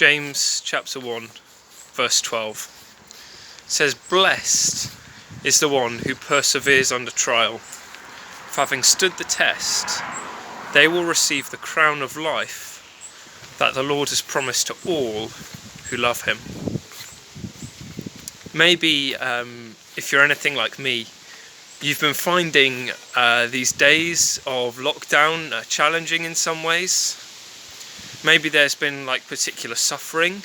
James chapter 1 verse 12 says, "Blessed is the one who perseveres under trial, for having stood the test, they will receive the crown of life that the Lord has promised to all who love him." Maybe if you're anything like me, you've been finding these days of lockdown challenging in some ways. Maybe there's been particular suffering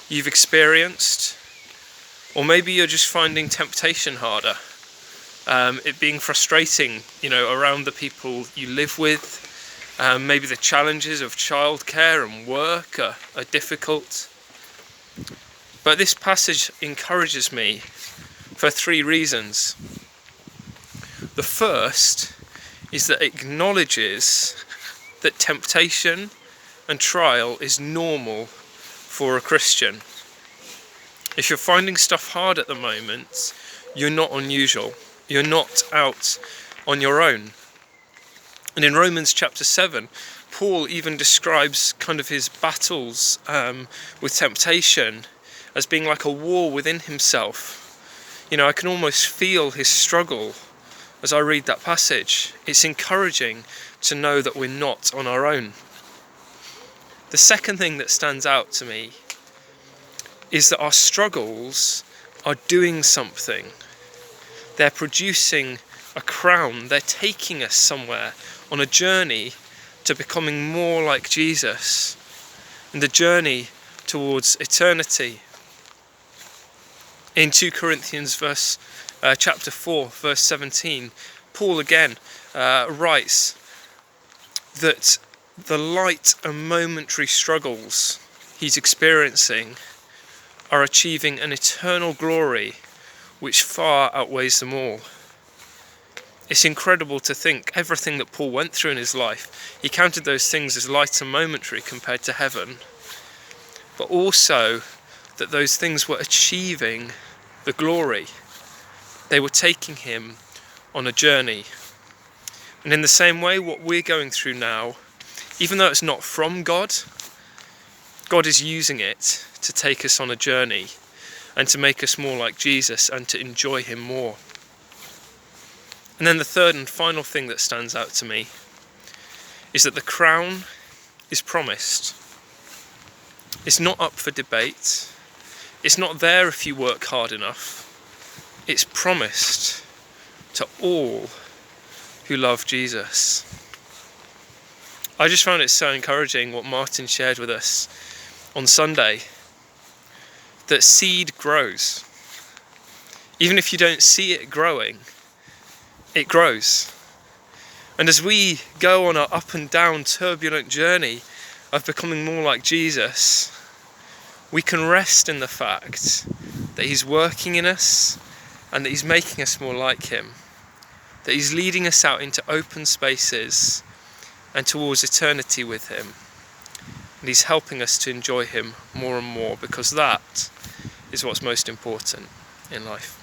you've experienced, or maybe you're just finding temptation harder, it being frustrating, around the people you live with. Maybe the challenges of childcare and work are difficult. But this passage encourages me for 3 reasons. The first is that it acknowledges that temptation and trial is normal for a Christian. If you're finding stuff hard at the moment, you're not unusual. You're not out on your own. And in Romans chapter 7, Paul even describes kind of his battles with temptation as being like a war within himself. I can almost feel his struggle as I read that passage. It's encouraging to know that we're not on our own. The second thing that stands out to me is that our struggles are doing something. They're producing a crown. They're taking us somewhere on a journey to becoming more like Jesus, and the journey towards eternity. In 2 Corinthians chapter 4, verse 17, Paul again writes that the light and momentary struggles he's experiencing are achieving an eternal glory which far outweighs them all. It's incredible to think everything that Paul went through in his life, he counted those things as light and momentary compared to heaven, but also that those things were achieving the glory. They were taking him on a journey. And in the same way, what we're going through now, even though it's not from God, God is using it to take us on a journey and to make us more like Jesus and to enjoy him more. And then the third and final thing that stands out to me is that the crown is promised. It's not up for debate. It's not there if you work hard enough. It's promised to all who love Jesus. I just found it so encouraging what Martin shared with us on Sunday, that seed grows. Even if you don't see it growing, it grows. And as we go on our up and down turbulent journey of becoming more like Jesus, we can rest in the fact that he's working in us and that he's making us more like him, that he's leading us out into open spaces and towards eternity with him. And he's helping us to enjoy him more and more, because that is what's most important in life.